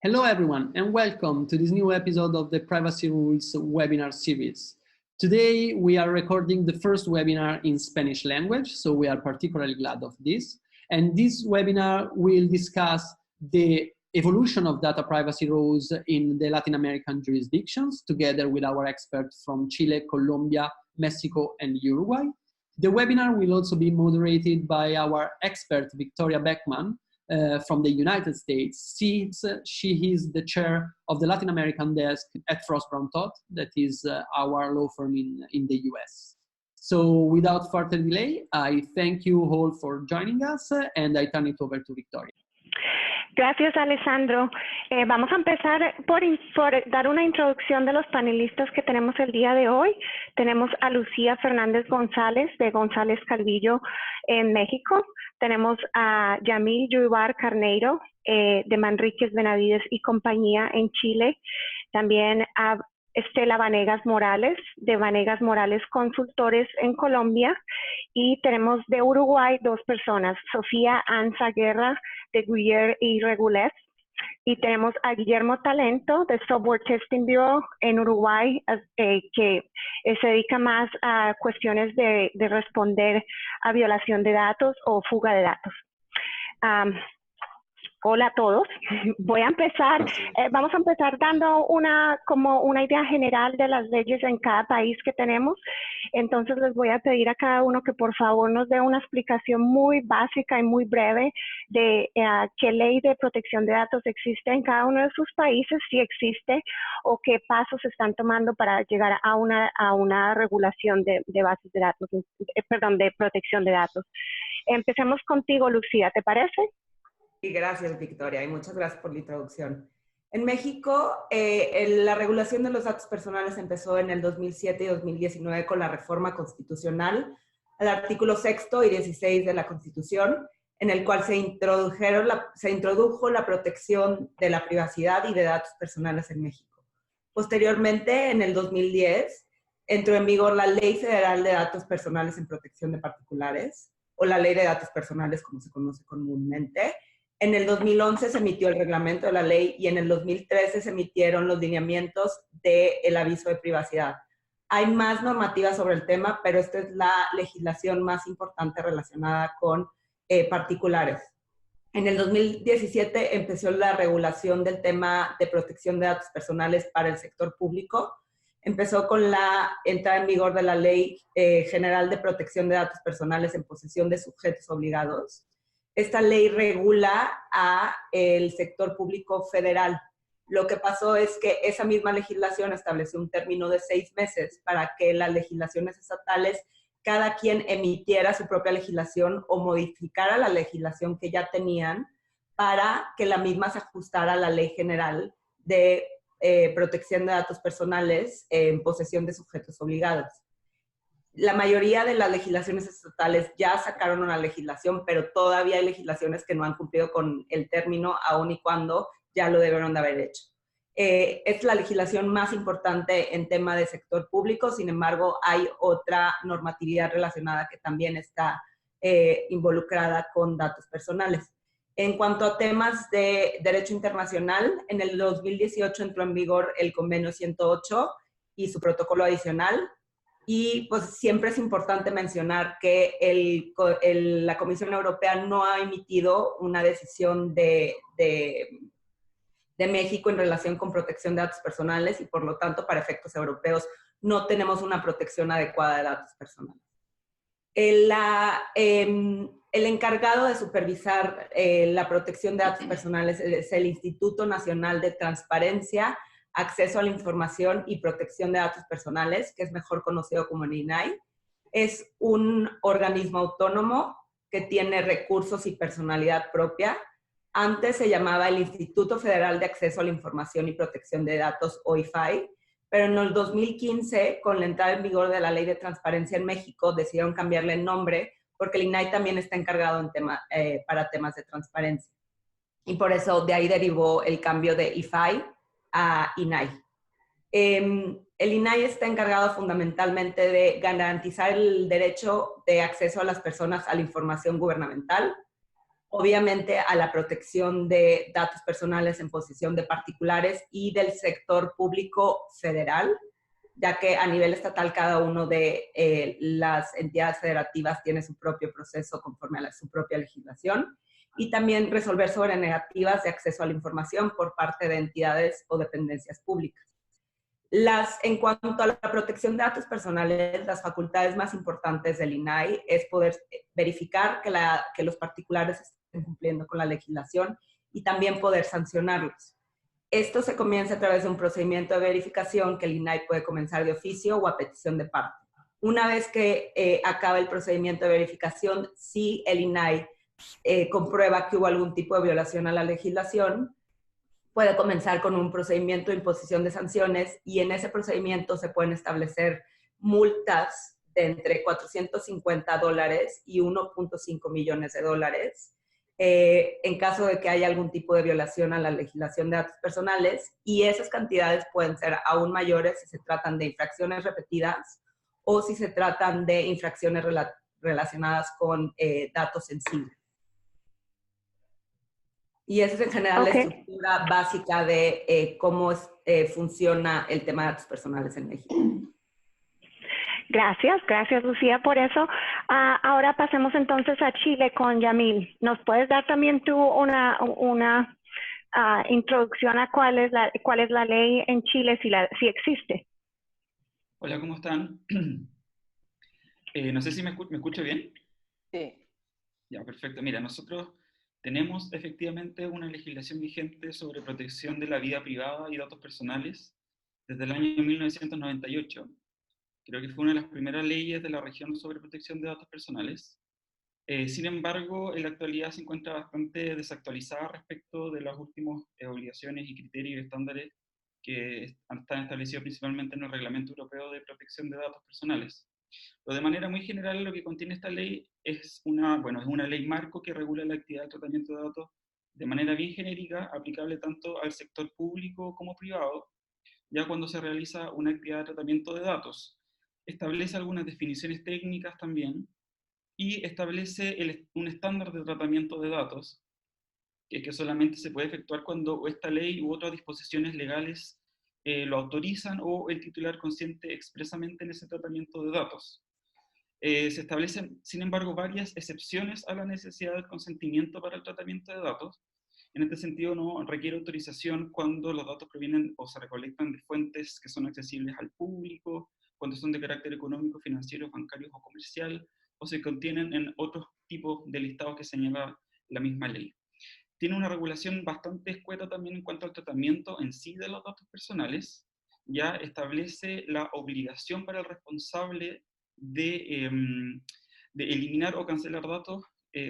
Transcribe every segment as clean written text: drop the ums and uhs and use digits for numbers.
Hello everyone and welcome to this new episode of the Privacy Rules webinar series. Today we are recording the first webinar in Spanish language, so we are particularly glad of this. And this webinar will discuss the evolution of data privacy rules in the Latin American jurisdictions together with our experts from Chile, Colombia, Mexico and Uruguay. The webinar will also be moderated by our expert Victoria Beckman, from the United States, since she is the chair of the Latin American desk at Frost Brown Todd, that is our law firm in the US. So without further delay, I thank you all for joining us and I turn it over to Victoria. Gracias, Alessandro. Vamos a empezar por dar una introducción de los panelistas que tenemos el día de hoy. Tenemos a Lucía Fernández González, de González Calvillo, en México. Tenemos a Yamil Yuibar Carneiro, de Manríquez Benavides y compañía en Chile. También a Estela Vanegas Morales, de Vanegas Morales Consultores en Colombia. Y tenemos de Uruguay dos personas, Sofía Anza Guerra, de Guyer y Regules. Y tenemos a Guillermo Talento, de Software Testing Bureau en Uruguay, que se dedica más a cuestiones de responder a violación de datos o fuga de datos. Hola a todos. Voy a empezar, vamos a empezar dando una idea general de las leyes en cada país que tenemos. Entonces les voy a pedir a cada uno que por favor nos dé una explicación muy básica y muy breve de qué ley de protección de datos existe en cada uno de sus países, si existe, o qué pasos se están tomando para llegar a una regulación de bases de datos, de protección de datos. Empecemos contigo, Lucía, ¿te parece? Y gracias, Victoria, y muchas gracias por la introducción. En México, la regulación de los datos personales empezó en el 2007 y 2019 con la reforma constitucional al artículo 6º y 16 de la Constitución, en el cual se introdujo la protección de la privacidad y de datos personales en México. Posteriormente, en el 2010, entró en vigor la Ley Federal de Datos Personales en Protección de Particulares, o la Ley de Datos Personales, como se conoce comúnmente. En el 2011 se emitió el reglamento de la ley y en el 2013 se emitieron los lineamientos del aviso de privacidad. Hay más normativas sobre el tema, pero esta es la legislación más importante relacionada con particulares. En el 2017 empezó la regulación del tema de protección de datos personales para el sector público. Empezó con la entrada en vigor de la Ley General de Protección de Datos Personales en posesión de sujetos obligados. Esta ley regula al sector público federal. Lo que pasó es que esa misma legislación estableció un término de 6 meses para que las legislaciones estatales, cada quien emitiera su propia legislación o modificara la legislación que ya tenían para que la misma se ajustara a la Ley General de Protección de Datos Personales en posesión de sujetos obligados. La mayoría de las legislaciones estatales ya sacaron una legislación, pero todavía hay legislaciones que no han cumplido con el término, aun y cuando ya lo debieron de haber hecho. Es la legislación más importante en tema de sector público, sin embargo, hay otra normatividad relacionada que también está involucrada con datos personales. En cuanto a temas de derecho internacional, en el 2018 entró en vigor el Convenio 108 y su protocolo adicional. Y pues siempre es importante mencionar que la Comisión Europea no ha emitido una decisión de México en relación con protección de datos personales y por lo tanto para efectos europeos no tenemos una protección adecuada de datos personales. El encargado de supervisar la protección de datos personales es el Instituto Nacional de Transparencia, Acceso a la Información y Protección de Datos Personales, que es mejor conocido como el INAI. Es un organismo autónomo que tiene recursos y personalidad propia. Antes se llamaba el Instituto Federal de Acceso a la Información y Protección de Datos, o IFAI, pero en el 2015, con la entrada en vigor de la Ley de Transparencia en México, decidieron cambiarle el nombre porque el INAI también está encargado para temas de transparencia. Y por eso de ahí derivó el cambio de IFAI a INAI. El INAI está encargado fundamentalmente de garantizar el derecho de acceso a las personas a la información gubernamental, obviamente a la protección de datos personales en posesión de particulares y del sector público federal, ya que a nivel estatal cada uno de las entidades federativas tiene su propio proceso conforme a su propia legislación, y también resolver sobre negativas de acceso a la información por parte de entidades o dependencias públicas. En cuanto a la protección de datos personales, las facultades más importantes del INAI es poder verificar que los particulares estén cumpliendo con la legislación y también poder sancionarlos. Esto se comienza a través de un procedimiento de verificación que el INAI puede comenzar de oficio o a petición de parte. Una vez que acaba el procedimiento de verificación, si el INAI comprueba que hubo algún tipo de violación a la legislación, puede comenzar con un procedimiento de imposición de sanciones, y en ese procedimiento se pueden establecer multas de entre $450 y $1.5 millones, en caso de que haya algún tipo de violación a la legislación de datos personales, y esas cantidades pueden ser aún mayores si se tratan de infracciones repetidas o si se tratan de infracciones relacionadas con datos sensibles. Y esa es en general la estructura básica de cómo funciona el tema de datos personales en México. Gracias Lucía por eso. Ahora pasemos entonces a Chile con Yamil. ¿Nos puedes dar también tú una introducción a cuál es la ley en Chile, si existe? Hola, ¿cómo están? No sé si me escucho bien. Sí. Ya, perfecto. Mira, nosotros tenemos efectivamente una legislación vigente sobre protección de la vida privada y datos personales desde el año 1998. Creo que fue una de las primeras leyes de la región sobre protección de datos personales. Sin embargo, en la actualidad se encuentra bastante desactualizada respecto de las últimas obligaciones y criterios y estándares que están establecidos principalmente en el Reglamento Europeo de Protección de Datos Personales. Pero de manera muy general, lo que contiene esta ley es una ley marco que regula la actividad de tratamiento de datos de manera bien genérica, aplicable tanto al sector público como privado, ya cuando se realiza una actividad de tratamiento de datos. Establece algunas definiciones técnicas también, y establece un estándar de tratamiento de datos, que solamente se puede efectuar cuando esta ley u otras disposiciones legales lo autorizan o el titular consiente expresamente en ese tratamiento de datos. Se establecen, sin embargo, varias excepciones a la necesidad del consentimiento para el tratamiento de datos. En este sentido, no requiere autorización cuando los datos provienen o se recolectan de fuentes que son accesibles al público, cuando son de carácter económico, financiero, bancario o comercial, o se contienen en otros tipos de listados que señala la misma ley. Tiene una regulación bastante escueta también en cuanto al tratamiento en sí de los datos personales. Ya establece la obligación para el responsable de eliminar o cancelar datos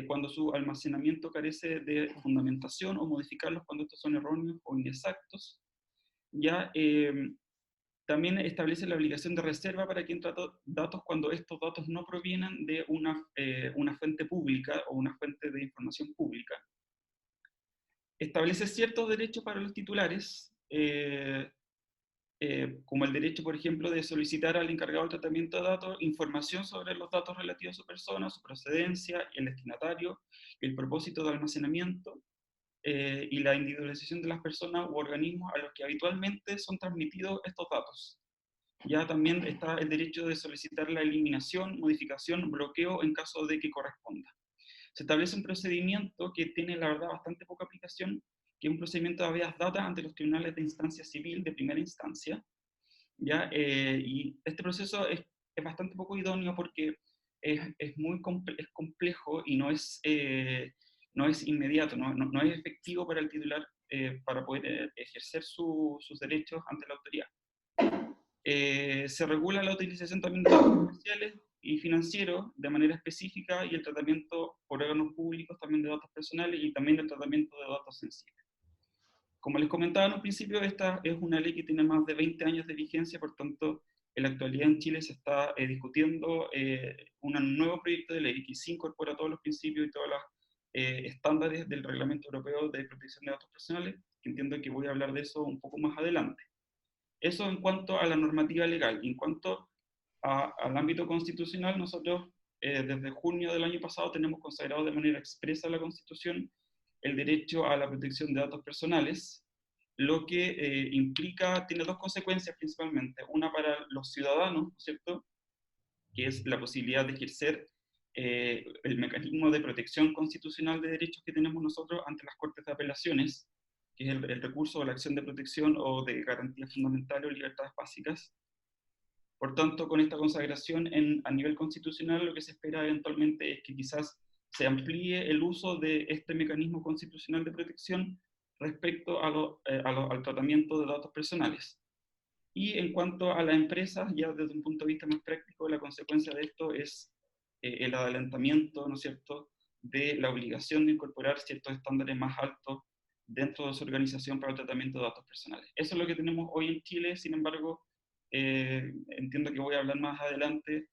cuando su almacenamiento carece de fundamentación, o modificarlos cuando estos son erróneos o inexactos. Ya también establece la obligación de reserva para quien trata datos cuando estos datos no provienen de una fuente pública o una fuente de información pública. Establece ciertos derechos para los titulares, como el derecho, por ejemplo, de solicitar al encargado del tratamiento de datos información sobre los datos relativos a su persona, su procedencia, el destinatario, el propósito de almacenamiento, y la individualización de las personas u organismos a los que habitualmente son transmitidos estos datos. Ya también está el derecho de solicitar la eliminación, modificación, bloqueo en caso de que corresponda. Se establece un procedimiento que tiene, la verdad, bastante poca aplicación, que es un procedimiento de habeas data ante los tribunales de instancia civil de primera instancia. ¿Ya? Y este proceso es bastante poco idóneo porque es complejo y no es inmediato, no es efectivo para el titular para poder ejercer sus derechos ante la autoridad. Se regula la utilización también de datos comerciales y financieros de manera específica, y el tratamiento por órganos públicos también de datos personales, y también el tratamiento de datos sensibles. Como les comentaba en un principio, esta es una ley que tiene más de 20 años de vigencia, por tanto, en la actualidad en Chile se está discutiendo un nuevo proyecto de ley que sí incorpora todos los principios y todos los estándares del Reglamento Europeo de Protección de Datos Personales, que entiendo que voy a hablar de eso un poco más adelante. Eso en cuanto a la normativa legal. En cuanto al ámbito constitucional, nosotros desde junio del año pasado tenemos consagrado de manera expresa en la Constitución el derecho a la protección de datos personales, lo que implica, tiene dos consecuencias principalmente. Una para los ciudadanos, ¿cierto?, que es la posibilidad de ejercer el mecanismo de protección constitucional de derechos que tenemos nosotros ante las Cortes de Apelaciones, que es el recurso o la acción de protección o de garantías fundamentales o libertades básicas. Por tanto, con esta consagración a nivel constitucional, lo que se espera eventualmente es que quizás se amplíe el uso de este mecanismo constitucional de protección respecto al tratamiento de datos personales. Y en cuanto a las empresas, ya desde un punto de vista más práctico, la consecuencia de esto es el adelantamiento, ¿no es cierto?, de la obligación de incorporar ciertos estándares más altos dentro de su organización para el tratamiento de datos personales. Eso es lo que tenemos hoy en Chile. Sin embargo, entiendo que voy a hablar más adelante,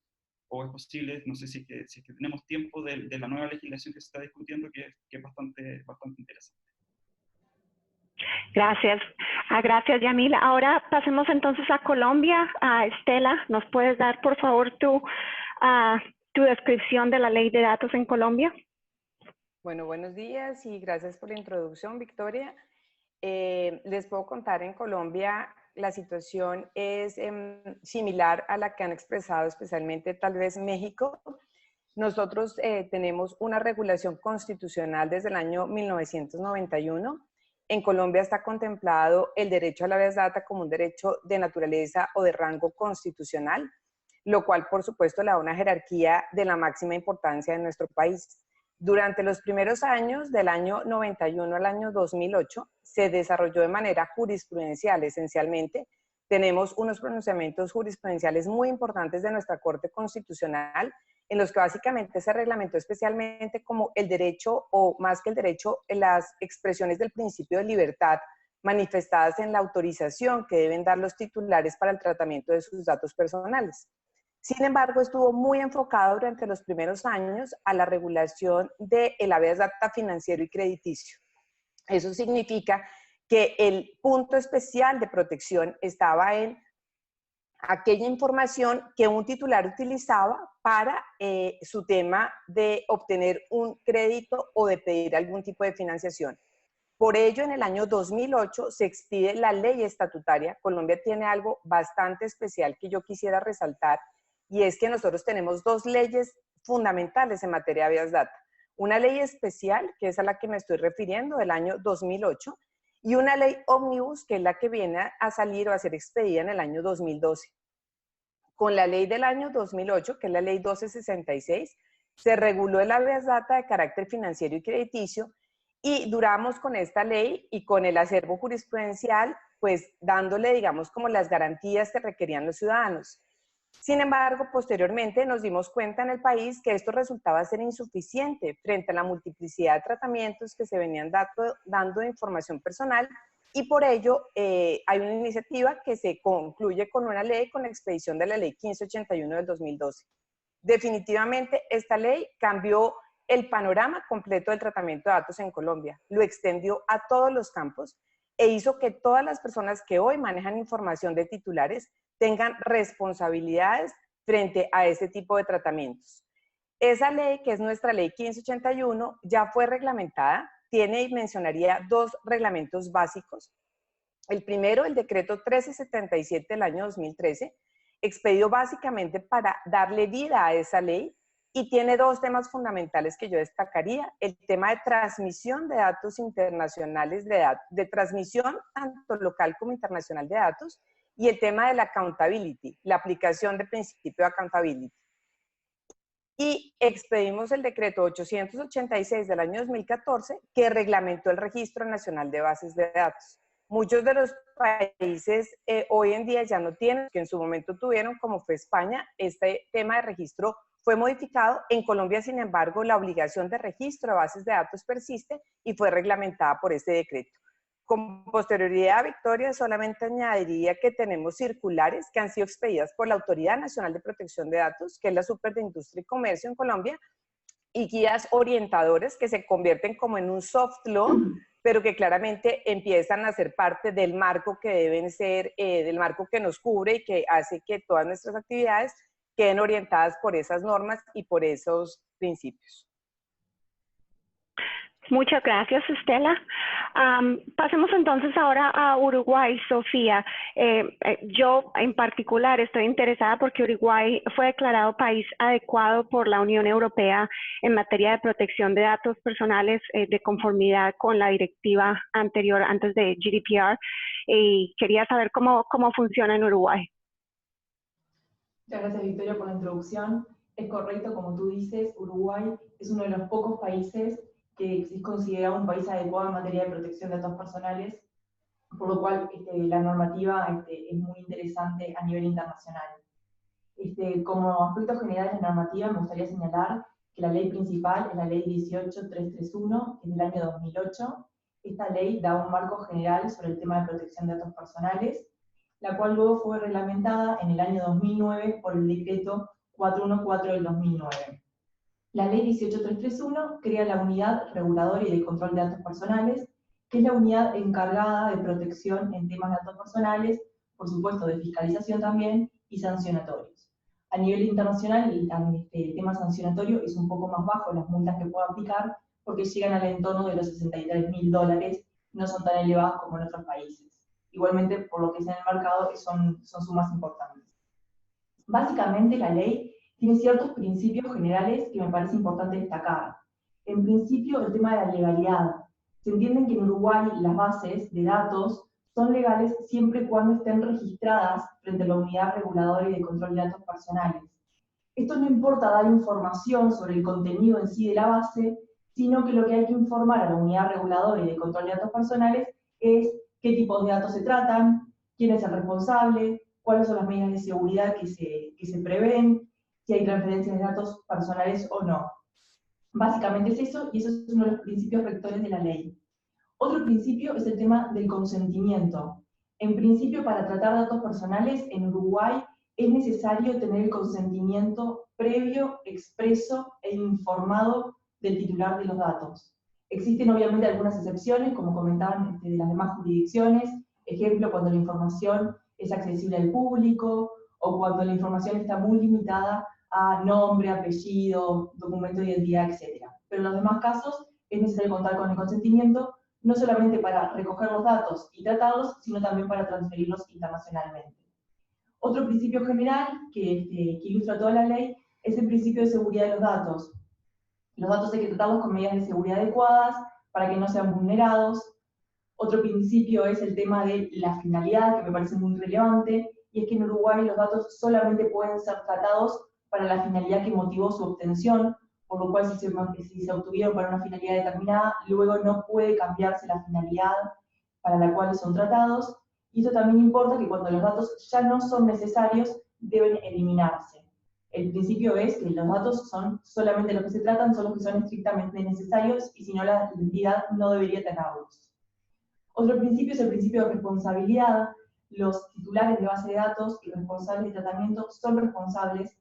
o es posible, no sé si es que tenemos tiempo, de la nueva legislación que se está discutiendo, que es bastante interesante. Gracias. Gracias, Yamil. Ahora pasemos entonces a Colombia. Estela, ¿nos puedes dar, por favor, tu descripción de la ley de datos en Colombia? Bueno, buenos días y gracias por la introducción, Victoria. Les puedo contar, en Colombia la situación es similar a la que han expresado especialmente tal vez México. Nosotros tenemos una regulación constitucional desde el año 1991. En Colombia está contemplado el derecho a la habeas data como un derecho de naturaleza o de rango constitucional, lo cual por supuesto le da una jerarquía de la máxima importancia en nuestro país. Durante los primeros años, del año 91 al año 2008, se desarrolló de manera jurisprudencial esencialmente. Tenemos unos pronunciamientos jurisprudenciales muy importantes de nuestra Corte Constitucional, en los que básicamente se reglamentó especialmente como el derecho, o más que el derecho, las expresiones del principio de libertad manifestadas en la autorización que deben dar los titulares para el tratamiento de sus datos personales. Sin embargo, estuvo muy enfocado durante los primeros años a la regulación del habeas data financiero y crediticio. Eso significa que el punto especial de protección estaba en aquella información que un titular utilizaba para su tema de obtener un crédito o de pedir algún tipo de financiación. Por ello, en el año 2008 se expide la ley estatutaria. Colombia tiene algo bastante especial que yo quisiera resaltar, y es que nosotros tenemos dos leyes fundamentales en materia de habeas data. Una ley especial, que es a la que me estoy refiriendo, del año 2008, y una ley ómnibus, que es la que viene a salir o a ser expedida en el año 2012. Con la ley del año 2008, que es la ley 1266, se reguló el habeas data de carácter financiero y crediticio, y duramos con esta ley y con el acervo jurisprudencial, pues dándole, digamos, como las garantías que requerían los ciudadanos. Sin embargo, posteriormente nos dimos cuenta en el país que esto resultaba ser insuficiente frente a la multiplicidad de tratamientos que se venían dando de información personal, y por ello hay una iniciativa que se concluye con una ley, con la expedición de la ley 1581 del 2012. Definitivamente esta ley cambió el panorama completo del tratamiento de datos en Colombia, lo extendió a todos los campos e hizo que todas las personas que hoy manejan información de titulares tengan responsabilidades frente a este tipo de tratamientos. Esa ley, que es nuestra ley 1581, ya fue reglamentada, tiene y mencionaría dos reglamentos básicos. El primero, el decreto 1377 del año 2013, expedido básicamente para darle vida a esa ley, y tiene dos temas fundamentales que yo destacaría: el tema de transmisión de datos internacionales, de transmisión tanto local como internacional de datos, y el tema de la accountability, la aplicación del principio de accountability. Y expedimos el decreto 886 del año 2014, que reglamentó el Registro Nacional de Bases de Datos. Muchos de los países hoy en día ya no tienen, que en su momento tuvieron, como fue España. Este tema de registro fue modificado. En Colombia, sin embargo, la obligación de registro de bases de datos persiste y fue reglamentada por este decreto. Con posterioridad, Victoria, solamente añadiría que tenemos circulares que han sido expedidas por la Autoridad Nacional de Protección de Datos, que es la Super de Industria y Comercio en Colombia, y guías orientadores que se convierten como en un soft law, pero que claramente empiezan a ser parte del marco que deben ser, del marco que nos cubre y que hace que todas nuestras actividades queden orientadas por esas normas y por esos principios. Muchas gracias, Estela. Pasemos entonces ahora a Uruguay, Sofía. Yo en particular estoy interesada porque Uruguay fue declarado país adecuado por la Unión Europea en materia de protección de datos personales de conformidad con la directiva anterior, antes de GDPR, y quería saber cómo funciona en Uruguay. Muchas gracias, Victoria, por la introducción. Es correcto, como tú dices, Uruguay es uno de los pocos países que es considerado un país adecuado en materia de protección de datos personales, por lo cual la normativa es muy interesante a nivel internacional. Como aspectos generales de la normativa, me gustaría señalar que la ley principal es la ley 18331, que es del año 2008. Esta ley da un marco general sobre el tema de protección de datos personales, la cual luego fue reglamentada en el año 2009 por el decreto 414 del 2009. La ley 18331 crea la Unidad Reguladora y de Control de Datos Personales, que es la unidad encargada de protección en temas de datos personales, por supuesto de fiscalización también, y sancionatorios. A nivel internacional, el tema sancionatorio es un poco más bajo, las multas que puede aplicar, porque llegan al entorno de los $63.000, no son tan elevadas como en otros países. Igualmente, por lo que es en el mercado, son sumas importantes. Básicamente, la ley tiene ciertos principios generales que me parece importante destacar. En principio, el tema de la legalidad. Se entiende que en Uruguay las bases de datos son legales siempre y cuando estén registradas frente a la Unidad Reguladora y de Control de Datos Personales. Esto no importa dar información sobre el contenido en sí de la base, sino que lo que hay que informar a la Unidad Reguladora y de Control de Datos Personales es qué tipos de datos se tratan, quién es el responsable, cuáles son las medidas de seguridad que se prevén, si hay transferencias de datos personales o no. Básicamente es eso, y eso es uno de los principios rectores de la ley. Otro principio es el tema del consentimiento. En principio, para tratar datos personales en Uruguay es necesario tener el consentimiento previo, expreso e informado del titular de los datos. Existen obviamente algunas excepciones, como comentaban de las demás jurisdicciones, ejemplo, cuando la información es accesible al público, o cuando la información está muy limitada a nombre, apellido, documento de identidad, etc. Pero en los demás casos es necesario contar con el consentimiento, no solamente para recoger los datos y tratarlos, sino también para transferirlos internacionalmente. Otro principio general que ilustra toda la ley es el principio de seguridad de los datos. Los datos hay que tratarlos con medidas de seguridad adecuadas para que no sean vulnerados. Otro principio es el tema de la finalidad, que me parece muy relevante, y es que en Uruguay los datos solamente pueden ser tratados para la finalidad que motivó su obtención, por lo cual si se obtuvieron para una finalidad determinada, luego no puede cambiarse la finalidad para la cual son tratados, y eso también importa que cuando los datos ya no son necesarios, deben eliminarse. El principio es que los datos son solamente los que se tratan, son los que son estrictamente necesarios, y si no, la entidad no debería tenerlos. Otro principio es el principio de responsabilidad. Los titulares de base de datos y responsables de tratamiento son responsables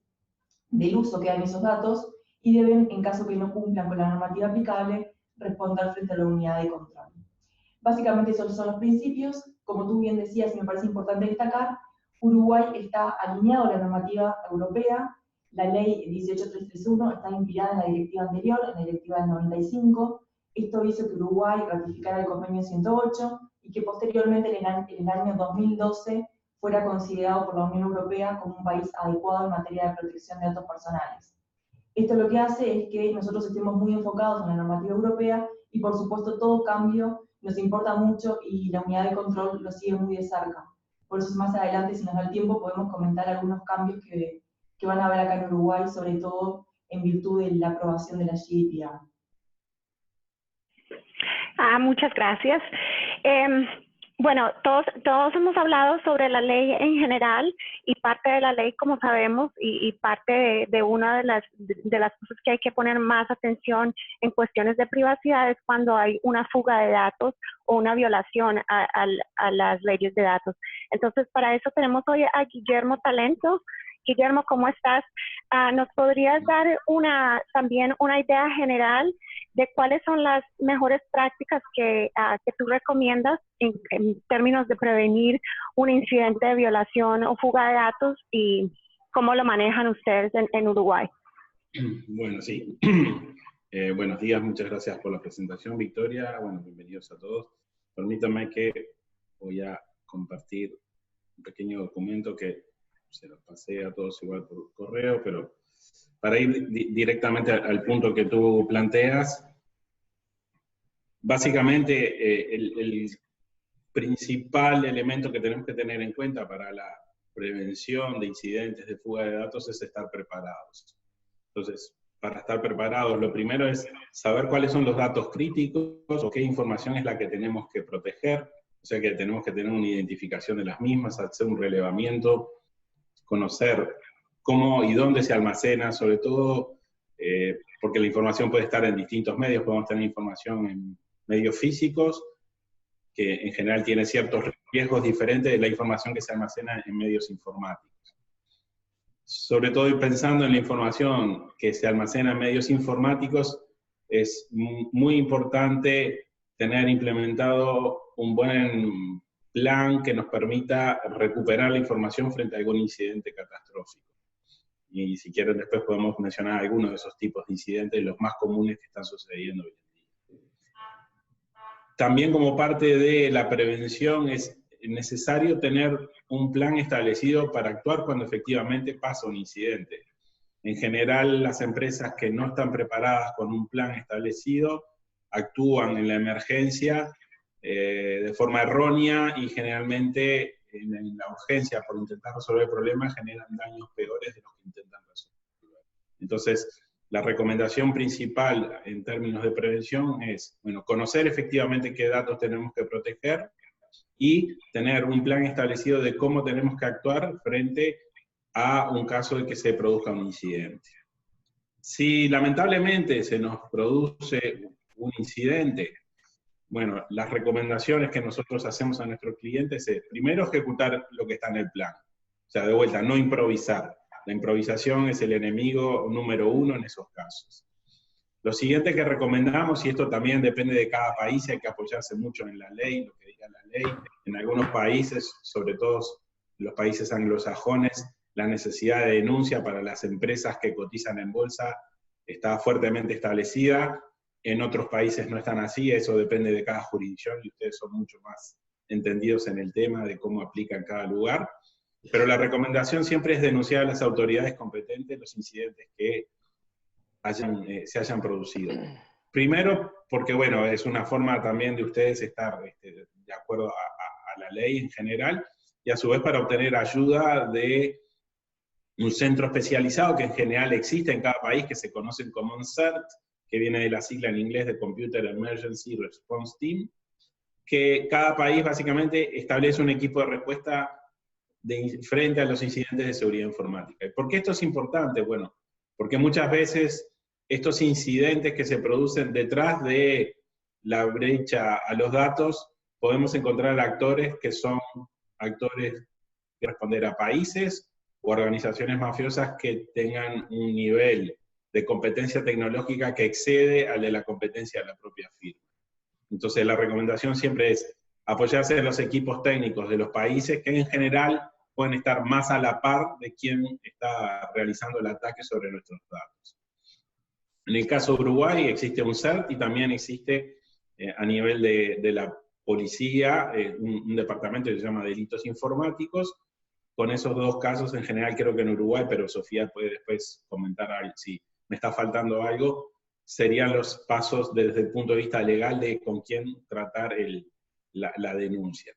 del uso que dan esos datos y deben, en caso que no cumplan con la normativa aplicable, responder frente a la unidad de control. Básicamente esos son los principios. Como tú bien decías, y me parece importante destacar, Uruguay está alineado a la normativa europea. La ley 18331 está inspirada en la directiva anterior, en la directiva del 95. Esto hizo que Uruguay ratificara el convenio 108 y que posteriormente en el año 2012 fuera considerado por la Unión Europea como un país adecuado en materia de protección de datos personales. Esto lo que hace es que nosotros estemos muy enfocados en la normativa europea y por supuesto todo cambio nos importa mucho y la unidad de control lo sigue muy de cerca. Por eso más adelante, si nos da el tiempo, podemos comentar algunos cambios que van a haber acá en Uruguay, sobre todo en virtud de la aprobación de la GDPR. Muchas gracias. Bueno, todos hemos hablado sobre la ley en general y parte de la ley, como sabemos, y parte de una de las cosas que hay que poner más atención en cuestiones de privacidad es cuando hay una fuga de datos o una violación a las leyes de datos. Entonces, para eso tenemos hoy a Guillermo Talento. Guillermo, ¿cómo estás? ¿Nos podrías dar también una idea general de cuáles son las mejores prácticas que tú recomiendas en términos de prevenir un incidente de violación o fuga de datos y cómo lo manejan ustedes en Uruguay. Bueno, sí. Buenos días, muchas gracias por la presentación, Victoria. Bueno, bienvenidos a todos. Permítanme que voy a compartir un pequeño documento que se los pasé a todos igual por correo, pero para ir directamente al punto que tú planteas, básicamente el principal elemento que tenemos que tener en cuenta para la prevención de incidentes de fuga de datos es estar preparados. Entonces, para estar preparados, lo primero es saber cuáles son los datos críticos o qué información es la que tenemos que proteger, o sea que tenemos que tener una identificación de las mismas, hacer un relevamiento, conocer cómo y dónde se almacena, sobre todo porque la información puede estar en distintos medios, podemos tener información en medios físicos, que en general tiene ciertos riesgos diferentes de la información que se almacena en medios informáticos. Sobre todo pensando en la información que se almacena en medios informáticos, es muy importante tener implementado un buen plan que nos permita recuperar la información frente a algún incidente catastrófico. Y si quieren después podemos mencionar algunos de esos tipos de incidentes, los más comunes que están sucediendo hoy en día. También como parte de la prevención es necesario tener un plan establecido para actuar cuando efectivamente pasa un incidente. En general, las empresas que no están preparadas con un plan establecido actúan en la emergencia de forma errónea y generalmente en la urgencia por intentar resolver el problema generan daños peores de los que intentan resolver. Entonces, la recomendación principal en términos de prevención es, bueno, conocer efectivamente qué datos tenemos que proteger y tener un plan establecido de cómo tenemos que actuar frente a un caso de que se produzca un incidente. Si lamentablemente se nos produce un incidente, bueno, las recomendaciones que nosotros hacemos a nuestros clientes es, primero, ejecutar lo que está en el plan. O sea, de vuelta, no improvisar. La improvisación es el enemigo número uno en esos casos. Lo siguiente que recomendamos, y esto también depende de cada país, hay que apoyarse mucho en la ley, lo que diga la ley. En algunos países, sobre todo los países anglosajones, la necesidad de denuncia para las empresas que cotizan en bolsa está fuertemente establecida. En otros países no están así, eso depende de cada jurisdicción y ustedes son mucho más entendidos en el tema de cómo aplica en cada lugar. Pero la recomendación siempre es denunciar a las autoridades competentes los incidentes que se hayan producido. Primero, porque bueno, es una forma también de ustedes estar de acuerdo a la ley en general, y a su vez para obtener ayuda de un centro especializado que en general existe en cada país, que se conocen como CERT, que viene de la sigla en inglés de Computer Emergency Response Team, que cada país básicamente establece un equipo de respuesta frente a los incidentes de seguridad informática. ¿Por qué esto es importante? Bueno, porque muchas veces estos incidentes que se producen detrás de la brecha a los datos, podemos encontrar actores que son actores que responder a países o organizaciones mafiosas que tengan un nivel de competencia tecnológica que excede al de la competencia de la propia firma. Entonces la recomendación siempre es apoyarse en los equipos técnicos de los países que en general pueden estar más a la par de quien está realizando el ataque sobre nuestros datos. En el caso de Uruguay existe un CERT y también existe a nivel de la policía un departamento que se llama Delitos Informáticos. Con esos dos casos en general creo que en Uruguay, pero Sofía puede después comentar si me está faltando algo, serían los pasos desde el punto de vista legal de con quién tratar la denuncia.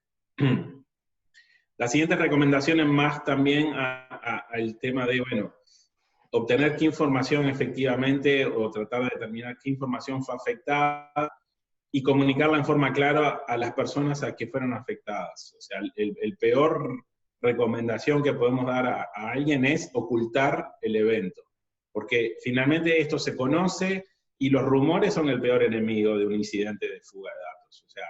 La siguiente recomendación es más también al tema de, bueno, obtener qué información efectivamente o tratar de determinar qué información fue afectada y comunicarla en forma clara a las personas a que fueron afectadas. O sea, el peor recomendación que podemos dar a alguien es ocultar el evento. Porque finalmente esto se conoce y los rumores son el peor enemigo de un incidente de fuga de datos. O sea,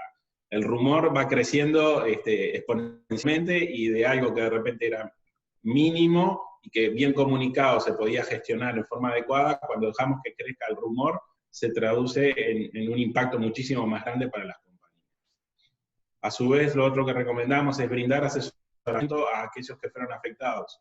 el rumor va creciendo exponencialmente y de algo que de repente era mínimo y que bien comunicado se podía gestionar en forma adecuada, cuando dejamos que crezca el rumor, se traduce en un impacto muchísimo más grande para las compañías. A su vez, lo otro que recomendamos es brindar asesoramiento a aquellos que fueron afectados.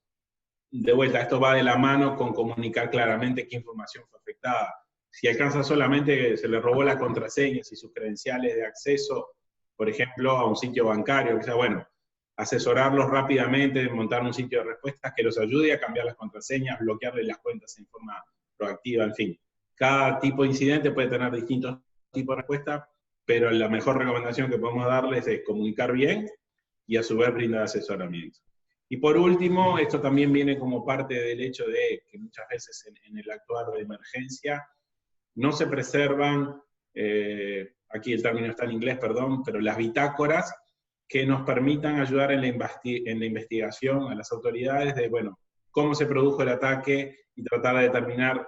de vuelta, esto va de la mano con comunicar claramente qué información fue afectada. Si alcanza solamente que se le robó las contraseñas y sus credenciales de acceso, por ejemplo, a un sitio bancario, que sea, bueno, asesorarlos rápidamente, montar un sitio de respuestas que los ayude a cambiar las contraseñas, bloquearle las cuentas en forma proactiva, en fin. Cada tipo de incidente puede tener distintos tipos de respuestas, pero la mejor recomendación que podemos darles es comunicar bien y a su vez brindar asesoramiento. Y por último, esto también viene como parte del hecho de que muchas veces en el actuar de emergencia no se preservan, aquí el término está en inglés, perdón, pero las bitácoras que nos permitan ayudar en la investigación a las autoridades de, bueno, cómo se produjo el ataque y tratar de determinar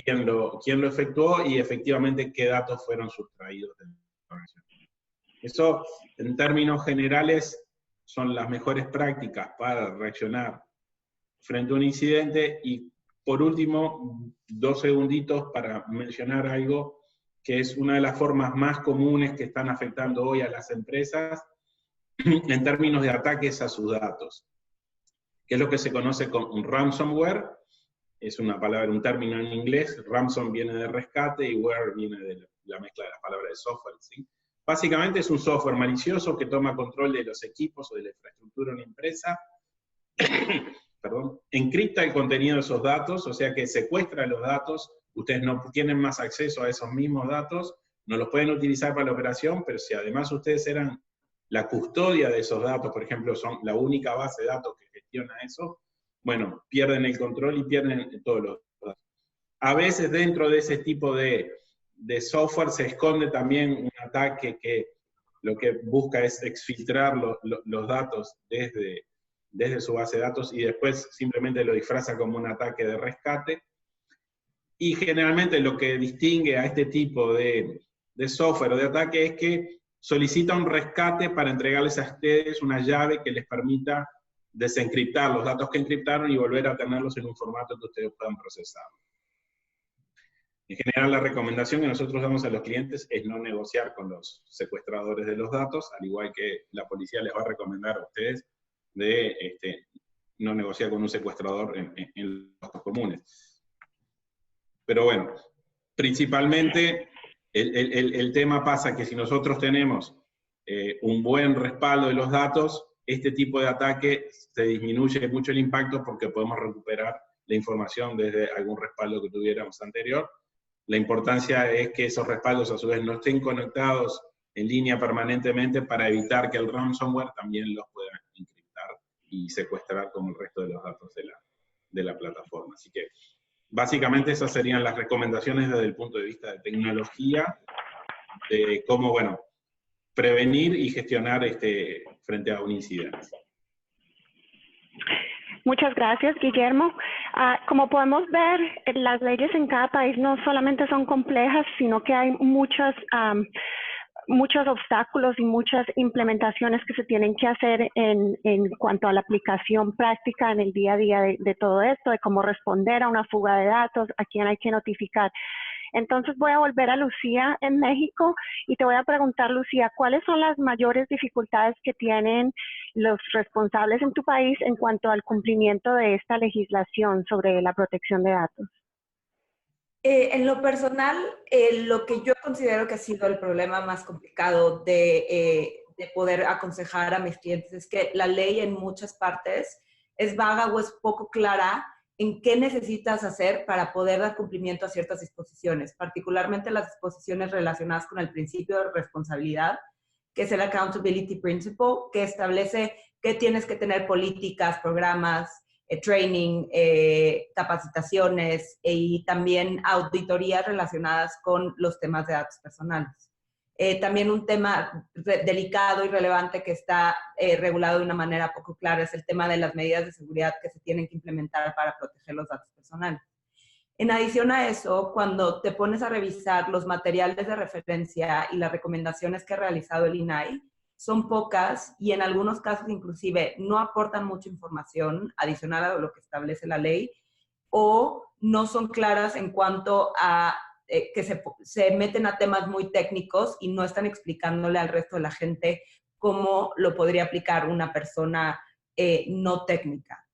quién lo efectuó y efectivamente qué datos fueron sustraídos de la información. Eso, en términos generales, son las mejores prácticas para reaccionar frente a un incidente. Y por último, 2 segunditos para mencionar algo que es una de las formas más comunes que están afectando hoy a las empresas en términos de ataques a sus datos, que es lo que se conoce como ransomware. Es una palabra, un término en inglés. Ransom viene de rescate y ware viene de la mezcla de las palabras de software, ¿sí? Básicamente es un software malicioso que toma control de los equipos o de la infraestructura de una empresa, perdón, encripta el contenido de esos datos, o sea que secuestra los datos, ustedes no tienen más acceso a esos mismos datos, no los pueden utilizar para la operación, pero si además ustedes eran la custodia de esos datos, por ejemplo, son la única base de datos que gestiona eso, bueno, pierden el control y pierden todos los datos. A veces dentro de ese tipo de software se esconde también un ataque que lo que busca es exfiltrar los datos desde su base de datos y después simplemente lo disfraza como un ataque de rescate. Y generalmente lo que distingue a este tipo de software o de ataque es que solicita un rescate para entregarles a ustedes una llave que les permita desencriptar los datos que encriptaron y volver a tenerlos en un formato que ustedes puedan procesar. En general, la recomendación que nosotros damos a los clientes es no negociar con los secuestradores de los datos, al igual que la policía les va a recomendar a ustedes de no negociar con un secuestrador en los datos comunes. Pero bueno, principalmente el tema pasa que si nosotros tenemos un buen respaldo de los datos, este tipo de ataque se disminuye mucho el impacto porque podemos recuperar la información desde algún respaldo que tuviéramos anterior. La importancia es que esos respaldos a su vez no estén conectados en línea permanentemente para evitar que el ransomware también los pueda encriptar y secuestrar como el resto de los datos de la plataforma. Así que básicamente esas serían las recomendaciones desde el punto de vista de tecnología, de cómo, bueno, prevenir y gestionar frente a un incidente. Muchas gracias, Guillermo. Como podemos ver, las leyes en cada país no solamente son complejas, sino que hay muchos obstáculos y muchas implementaciones que se tienen que hacer en cuanto a la aplicación práctica en el día a día de todo esto, de cómo responder a una fuga de datos, a quién hay que notificar. Entonces voy a volver a Lucía en México y te voy a preguntar, Lucía, ¿cuáles son las mayores dificultades que tienen los responsables en tu país en cuanto al cumplimiento de esta legislación sobre la protección de datos? En lo personal, lo que yo considero que ha sido el problema más complicado de poder aconsejar a mis clientes es que la ley en muchas partes es vaga o es poco clara en qué necesitas hacer para poder dar cumplimiento a ciertas disposiciones, particularmente las disposiciones relacionadas con el principio de responsabilidad, que es el Accountability Principle, que establece que tienes que tener políticas, programas, training, capacitaciones y también auditorías relacionadas con los temas de datos personales. También un tema delicado y relevante que está regulado de una manera poco clara es el tema de las medidas de seguridad que se tienen que implementar para proteger los datos personales. En adición a eso, cuando te pones a revisar los materiales de referencia y las recomendaciones que ha realizado el INAI, son pocas y en algunos casos inclusive no aportan mucha información adicional a lo que establece la ley o no son claras en cuanto a que se meten a temas muy técnicos y no están explicándole al resto de la gente cómo lo podría aplicar una persona no técnica.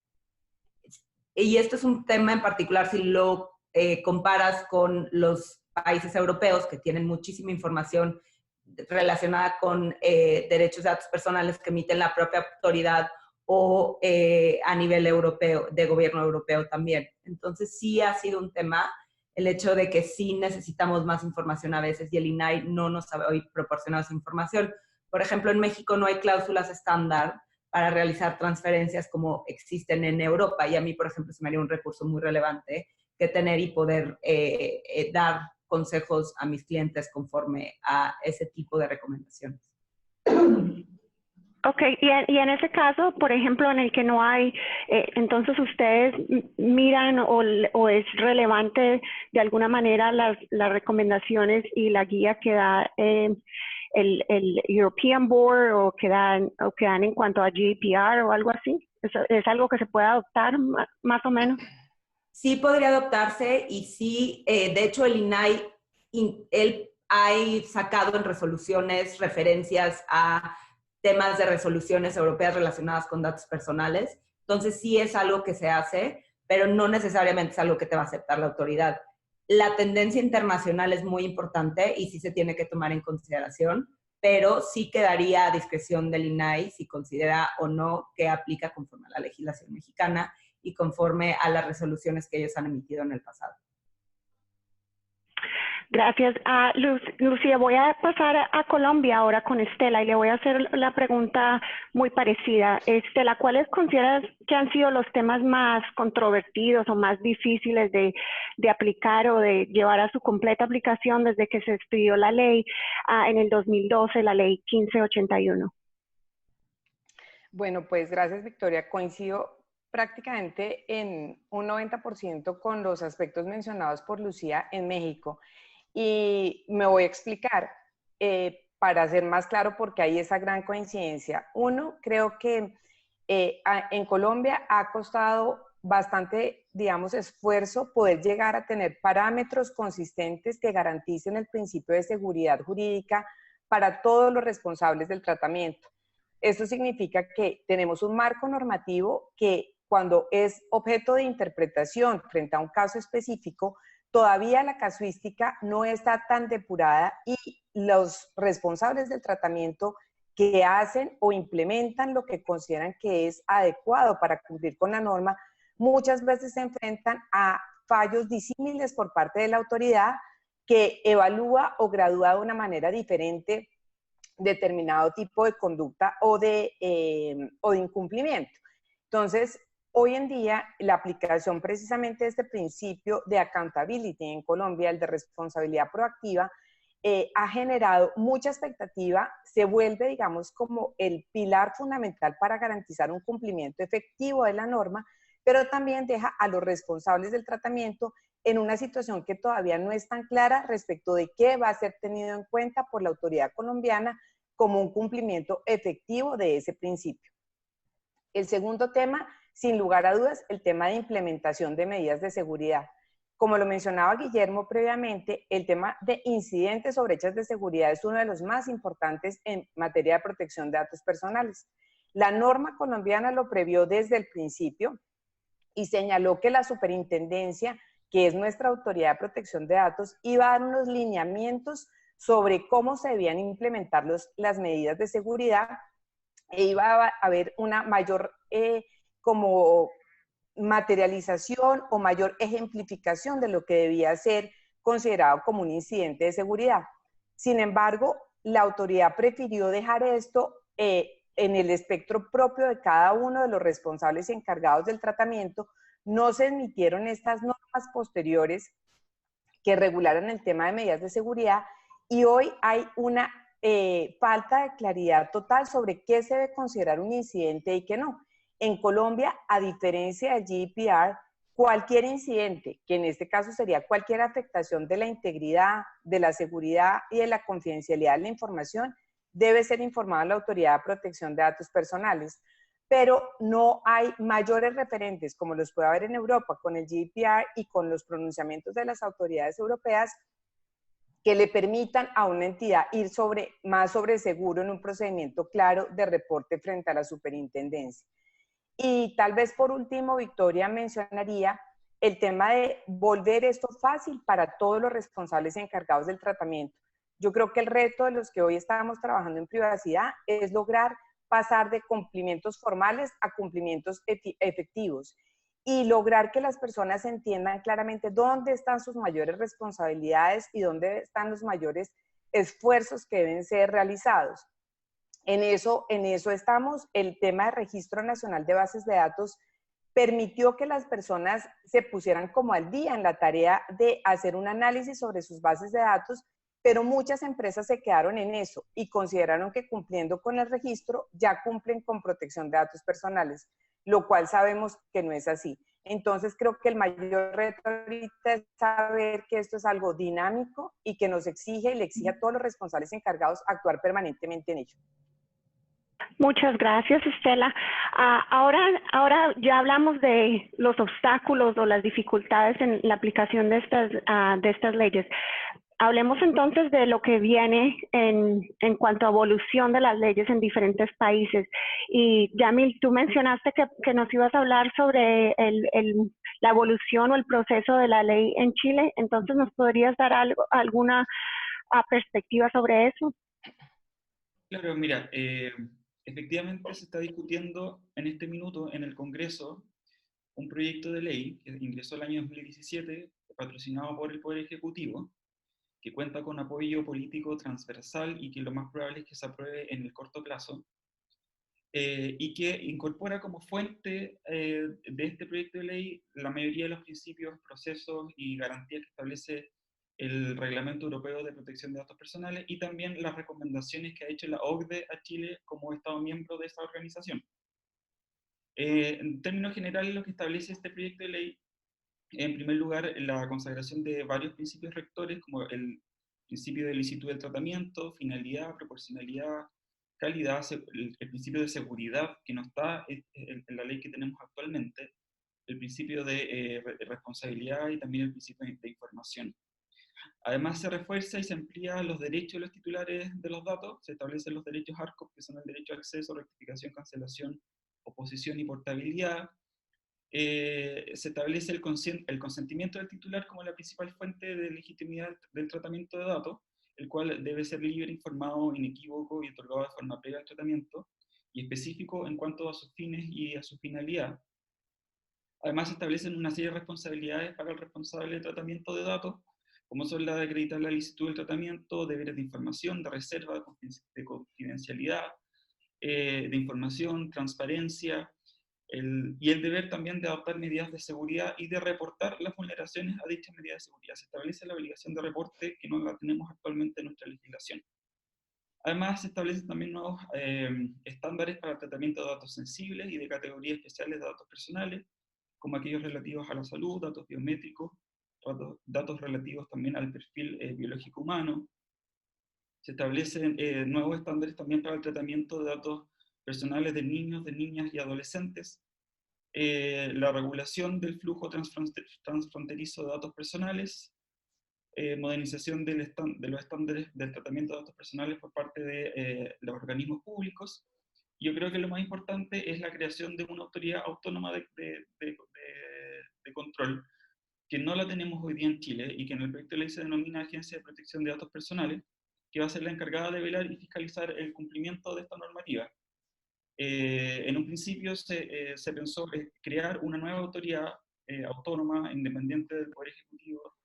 y esto es un tema en particular si lo comparas con los países europeos que tienen muchísima información relacionada con derechos de datos personales que emiten la propia autoridad o a nivel europeo, de gobierno europeo también. Entonces sí ha sido un tema el hecho de que sí necesitamos más información a veces y el INAI no nos ha proporcionado esa información. Por ejemplo, en México no hay cláusulas estándar para realizar transferencias como existen en Europa, y a mí, por ejemplo, se me haría un recurso muy relevante que tener y poder dar consejos a mis clientes conforme a ese tipo de recomendaciones. Ok, y en ese caso, por ejemplo, en el que no hay, entonces ustedes miran o es relevante de alguna manera las recomendaciones y la guía que da el European Board o que dan en cuanto a GDPR o algo así. ¿Es algo que se puede adoptar más o menos? Sí podría adoptarse y sí, de hecho el INAI, él ha sacado en resoluciones referencias a temas de resoluciones europeas relacionadas con datos personales. Entonces sí es algo que se hace, pero no necesariamente es algo que te va a aceptar la autoridad. La tendencia internacional es muy importante y sí se tiene que tomar en consideración, pero sí quedaría a discreción del INAI si considera o no que aplica conforme a la legislación mexicana y conforme a las resoluciones que ellos han emitido en el pasado. Gracias. Lucía, voy a pasar a Colombia ahora con Estela y le voy a hacer la pregunta muy parecida. Estela, ¿cuáles consideras que han sido los temas más controvertidos o más difíciles de aplicar o de llevar a su completa aplicación desde que se expidió la ley en el 2012, la ley 1581? Bueno, pues gracias, Victoria. Coincido prácticamente en un 90% con los aspectos mencionados por Lucía en México. Y me voy a explicar para ser más claro porque hay esa gran coincidencia. Uno, creo que en Colombia ha costado bastante, digamos, esfuerzo poder llegar a tener parámetros consistentes que garanticen el principio de seguridad jurídica para todos los responsables del tratamiento. Esto significa que tenemos un marco normativo que cuando es objeto de interpretación frente a un caso específico, todavía la casuística no está tan depurada y los responsables del tratamiento que hacen o implementan lo que consideran que es adecuado para cumplir con la norma, muchas veces se enfrentan a fallos disímiles por parte de la autoridad que evalúa o gradúa de una manera diferente determinado tipo de conducta o de incumplimiento. Entonces, hoy en día, la aplicación precisamente de este principio de accountability en Colombia, el de responsabilidad proactiva, ha generado mucha expectativa, se vuelve, digamos, como el pilar fundamental para garantizar un cumplimiento efectivo de la norma, pero también deja a los responsables del tratamiento en una situación que todavía no es tan clara respecto de qué va a ser tenido en cuenta por la autoridad colombiana como un cumplimiento efectivo de ese principio. El segundo tema, sin lugar a dudas, el tema de implementación de medidas de seguridad. Como lo mencionaba Guillermo previamente, el tema de incidentes o brechas de seguridad es uno de los más importantes en materia de protección de datos personales. La norma colombiana lo previó desde el principio y señaló que la superintendencia, que es nuestra autoridad de protección de datos, iba a dar unos lineamientos sobre cómo se debían implementar las medidas de seguridad e iba a haber una mayor como materialización o mayor ejemplificación de lo que debía ser considerado como un incidente de seguridad. Sin embargo, la autoridad prefirió dejar esto en el espectro propio de cada uno de los responsables y encargados del tratamiento. No se emitieron estas normas posteriores que regularan el tema de medidas de seguridad y hoy hay una falta de claridad total sobre qué se debe considerar un incidente y qué no. En Colombia, a diferencia del GDPR, cualquier incidente, que en este caso sería cualquier afectación de la integridad, de la seguridad y de la confidencialidad de la información, debe ser informado a la Autoridad de Protección de Datos Personales. Pero no hay mayores referentes, como los puede haber en Europa con el GDPR y con los pronunciamientos de las autoridades europeas, que le permitan a una entidad ir más sobre seguro en un procedimiento claro de reporte frente a la superintendencia. Y tal vez por último, Victoria, mencionaría el tema de volver esto fácil para todos los responsables y encargados del tratamiento. Yo creo que el reto de los que hoy estamos trabajando en privacidad es lograr pasar de cumplimientos formales a cumplimientos efectivos y lograr que las personas entiendan claramente dónde están sus mayores responsabilidades y dónde están los mayores esfuerzos que deben ser realizados. En eso estamos. El tema de Registro Nacional de Bases de Datos permitió que las personas se pusieran como al día en la tarea de hacer un análisis sobre sus bases de datos, pero muchas empresas se quedaron en eso y consideraron que cumpliendo con el registro ya cumplen con protección de datos personales, lo cual sabemos que no es así. Entonces creo que el mayor reto ahorita es saber que esto es algo dinámico y que nos exige y le exige a todos los responsables encargados actuar permanentemente en ello. Muchas gracias, Estela. Ahora ya hablamos de los obstáculos o las dificultades en la aplicación de estas leyes. Hablemos entonces de lo que viene en cuanto a evolución de las leyes en diferentes países. Y Yamil, tú mencionaste que nos ibas a hablar sobre la evolución o el proceso de la ley en Chile. Entonces, ¿nos podrías dar alguna perspectiva sobre eso? Claro, mira, efectivamente se está discutiendo en este minuto en el Congreso un proyecto de ley que ingresó el año 2017, patrocinado por el Poder Ejecutivo, que cuenta con apoyo político transversal y que lo más probable es que se apruebe en el corto plazo, y que incorpora como fuente de este proyecto de ley la mayoría de los principios, procesos y garantías que establece el Reglamento Europeo de Protección de Datos Personales y también las recomendaciones que ha hecho la OCDE a Chile como Estado miembro de esta organización. En términos generales, lo que establece este proyecto de ley, en primer lugar, la consagración de varios principios rectores, como el principio de licitud del tratamiento, finalidad, proporcionalidad, calidad, el principio de seguridad, que no está en la ley que tenemos actualmente, el principio de responsabilidad y también el principio de información. Además, se refuerza y se amplía los derechos de los titulares de los datos, se establecen los derechos ARCOP, que son el derecho a acceso, rectificación, cancelación, oposición y portabilidad. Se establece el consentimiento del titular como la principal fuente de legitimidad del tratamiento de datos, el cual debe ser libre, informado, inequívoco y otorgado de forma previa al tratamiento, y específico en cuanto a sus fines y a su finalidad. Además, se establecen una serie de responsabilidades para el responsable de tratamiento de datos, como son la de acreditar la licitud del tratamiento, deberes de información, de reserva, de confidencialidad, de información, transparencia, y el deber también de adoptar medidas de seguridad y de reportar las vulneraciones a dichas medidas de seguridad. Se establece la obligación de reporte que no la tenemos actualmente en nuestra legislación. Además, se establecen también nuevos estándares para el tratamiento de datos sensibles y de categorías especiales de datos personales, como aquellos relativos a la salud, datos biométricos, datos relativos también al perfil biológico humano. Se establecen nuevos estándares también para el tratamiento de datos personales de niños, de niñas y adolescentes, la regulación del flujo transfronterizo de datos personales, modernización de los estándares del tratamiento de datos personales por parte de los organismos públicos. Yo creo que lo más importante es la creación de una autoridad autónoma de control, que no la tenemos hoy día en Chile y que en el proyecto de ley se denomina Agencia de Protección de Datos Personales, que va a ser la encargada de velar y fiscalizar el cumplimiento de esta normativa. En un principio se pensó crear una nueva autoridad autónoma, independiente del Poder Ejecutivo,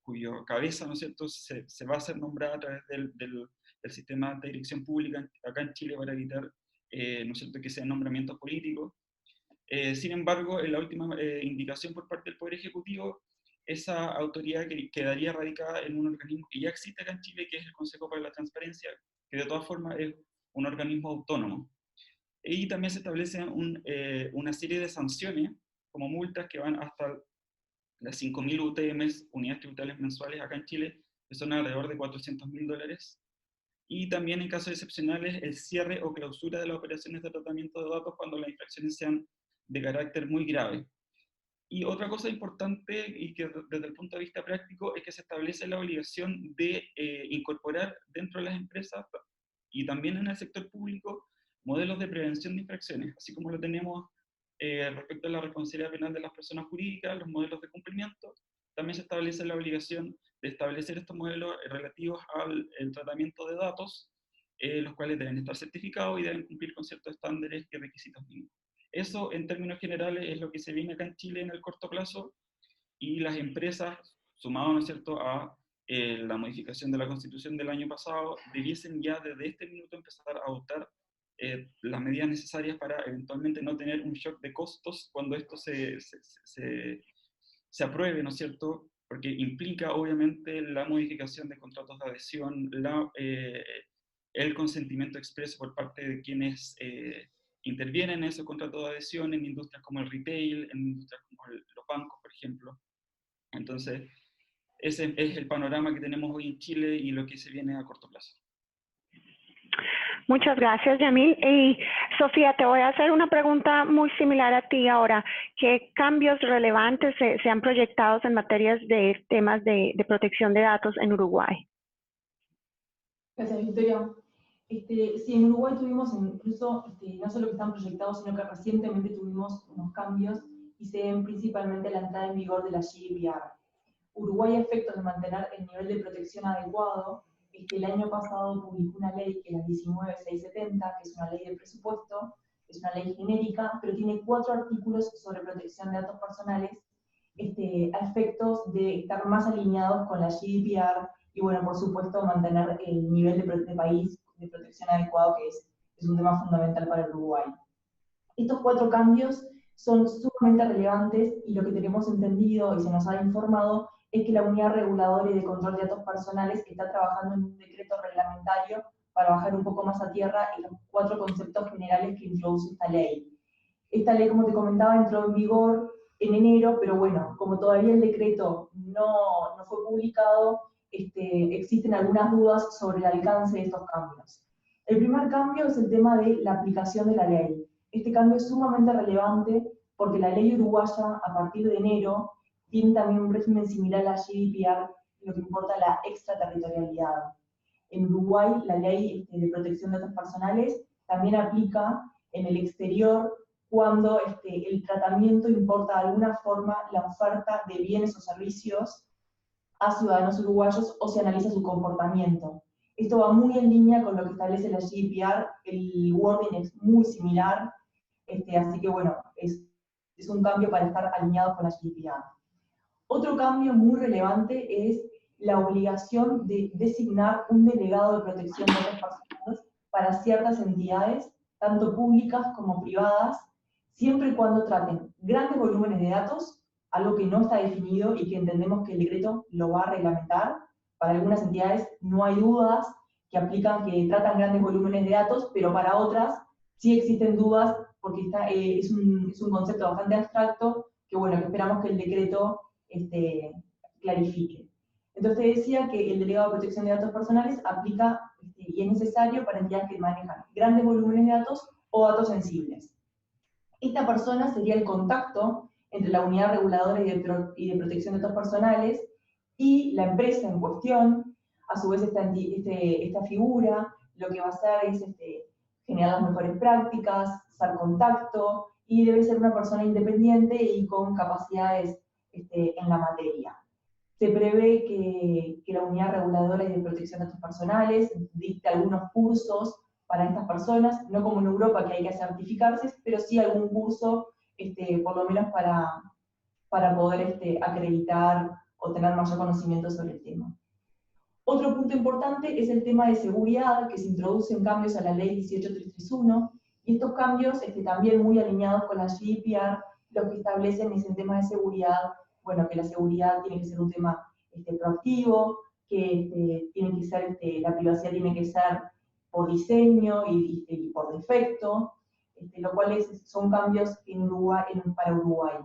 cuyo cabeza, ¿no es cierto?, se va a hacer nombrada a través del sistema de dirección pública acá en Chile para evitar, ¿no es cierto?, que sean nombramientos políticos. Sin embargo, en la última indicación por parte del Poder Ejecutivo, esa autoridad quedaría radicada en un organismo que ya existe acá en Chile, que es el Consejo para la Transparencia, que de todas formas es un organismo autónomo. Y también se establecen una serie de sanciones, como multas que van hasta las 5.000 UTMs, unidades tributarias mensuales acá en Chile, que son alrededor de $400.000. Y también en casos excepcionales el cierre o clausura de las operaciones de tratamiento de datos cuando las infracciones sean de carácter muy grave. Y otra cosa importante y que desde el punto de vista práctico es que se establece la obligación de incorporar dentro de las empresas y también en el sector público modelos de prevención de infracciones, así como lo tenemos respecto a la responsabilidad penal de las personas jurídicas, los modelos de cumplimiento. También se establece la obligación de establecer estos modelos relativos al tratamiento de datos, los cuales deben estar certificados y deben cumplir con ciertos estándares y requisitos mínimos. Eso, en términos generales, es lo que se viene acá en Chile en el corto plazo, y las empresas, sumado, ¿no es cierto?, a la modificación de la Constitución del año pasado, debiesen ya desde este minuto empezar a adoptar las medidas necesarias para eventualmente no tener un shock de costos cuando esto se apruebe, ¿no es cierto?, porque implica obviamente la modificación de contratos de adhesión, el consentimiento expreso por parte de quienes intervienen en esos contratos de adhesión en industrias como el retail, en industrias como los bancos, por ejemplo. Entonces, ese es el panorama que tenemos hoy en Chile y lo que se viene a corto plazo. Muchas gracias, Yamil. Y Sofía, te voy a hacer una pregunta muy similar a ti ahora. ¿Qué cambios relevantes se han proyectado en materias de temas de protección de datos en Uruguay? Gracias, Victoria. Sí, en Uruguay tuvimos incluso, no solo que están proyectados, sino que recientemente tuvimos unos cambios y se ven principalmente la entrada en vigor de la GDPR. Uruguay, a efectos de mantener el nivel de protección adecuado, el año pasado publicó una ley, que es la 19670, que es una ley de presupuesto, es una ley genérica, pero tiene 4 artículos sobre protección de datos personales, a efectos de estar más alineados con la GDPR y, bueno, por supuesto, mantener el nivel de país de protección adecuado, que es un tema fundamental para el Uruguay. Estos 4 cambios son sumamente relevantes y lo que tenemos entendido y se nos ha informado es que la Unidad Reguladora y de Control de Datos Personales está trabajando en un decreto reglamentario para bajar un poco más a tierra en los 4 conceptos generales que introduce esta ley. Esta ley, como te comentaba, entró en vigor en enero, pero bueno, como todavía el decreto no fue publicado, existen algunas dudas sobre el alcance de estos cambios. El primer cambio es el tema de la aplicación de la ley. Este cambio es sumamente relevante porque la ley uruguaya, a partir de enero, tiene también un régimen similar a la GDPR, lo que importa la extraterritorialidad. En Uruguay, la ley de protección de datos personales también aplica en el exterior cuando el tratamiento importa de alguna forma la oferta de bienes o servicios a ciudadanos uruguayos o se analiza su comportamiento. Esto va muy en línea con lo que establece la GDPR, el wording es muy similar, así que bueno, es un cambio para estar alineados con la GDPR. Otro cambio muy relevante es la obligación de designar un delegado de protección de datos personales para ciertas entidades, tanto públicas como privadas, siempre y cuando traten grandes volúmenes de datos, algo que no está definido y que entendemos que el decreto lo va a reglamentar. Para algunas entidades no hay dudas que aplican, que tratan grandes volúmenes de datos, pero para otras sí existen dudas porque es un concepto bastante abstracto que, bueno, que esperamos que el decreto clarifique. Entonces decía que el delegado de protección de datos personales aplica y es necesario para entidades que manejan grandes volúmenes de datos o datos sensibles. Esta persona sería el contacto entre la unidad reguladora y de protección de datos personales y la empresa en cuestión. A su vez esta figura lo que va a hacer es generar las mejores prácticas, hacer contacto, y debe ser una persona independiente y con capacidades en la materia. Se prevé que la unidad reguladora y de protección de datos personales dicte algunos cursos para estas personas, no como en Europa que hay que certificarse, pero sí algún curso, por lo menos para poder acreditar o tener mayor conocimiento sobre el tema. Otro punto importante es el tema de seguridad, que se introducen cambios a la ley 18331, y estos cambios también muy alineados con la GDPR, lo que establecen es el tema de seguridad, bueno, que la seguridad tiene que ser un tema proactivo, que tiene que ser, la privacidad tiene que ser por diseño y por defecto, lo cual son cambios para Uruguay.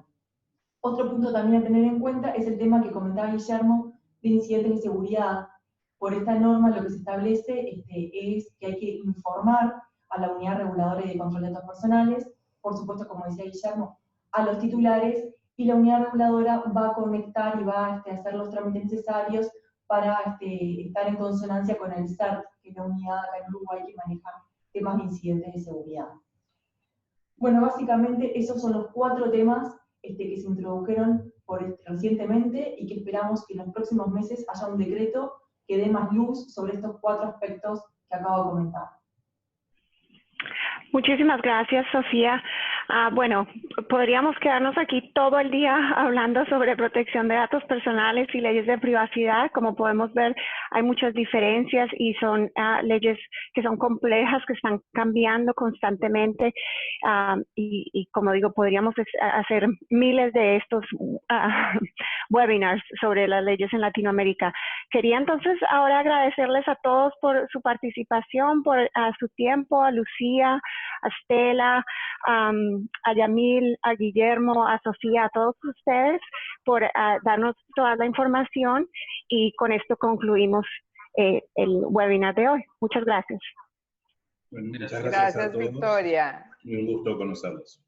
Otro punto también a tener en cuenta es el tema que comentaba Guillermo de incidentes de seguridad. Por esta norma lo que se establece es que hay que informar a la unidad reguladora y de control de datos personales, por supuesto, como decía Guillermo, a los titulares, y la unidad reguladora va a conectar y va a hacer los trámites necesarios para estar en consonancia con el CERT, que es la unidad acá en Uruguay que maneja temas de incidentes de seguridad. Bueno, básicamente esos son los 4 temas que se introdujeron recientemente y que esperamos que en los próximos meses haya un decreto que dé más luz sobre estos 4 aspectos que acabo de comentar. Muchísimas gracias, Sofía. Bueno, podríamos quedarnos aquí todo el día hablando sobre protección de datos personales y leyes de privacidad. Como podemos ver, hay muchas diferencias y son leyes que son complejas, que están cambiando constantemente. Y como digo, podríamos hacer miles de estos webinars sobre las leyes en Latinoamérica. Quería entonces ahora agradecerles a todos por su participación, por su tiempo, a Lucía, a Stella, a Yamil, a Guillermo, a Sofía, a todos ustedes por darnos toda la información, y con esto concluimos el webinar de hoy. Muchas gracias. Bueno, muchas gracias a todos. Victoria. Y un gusto conocerlos.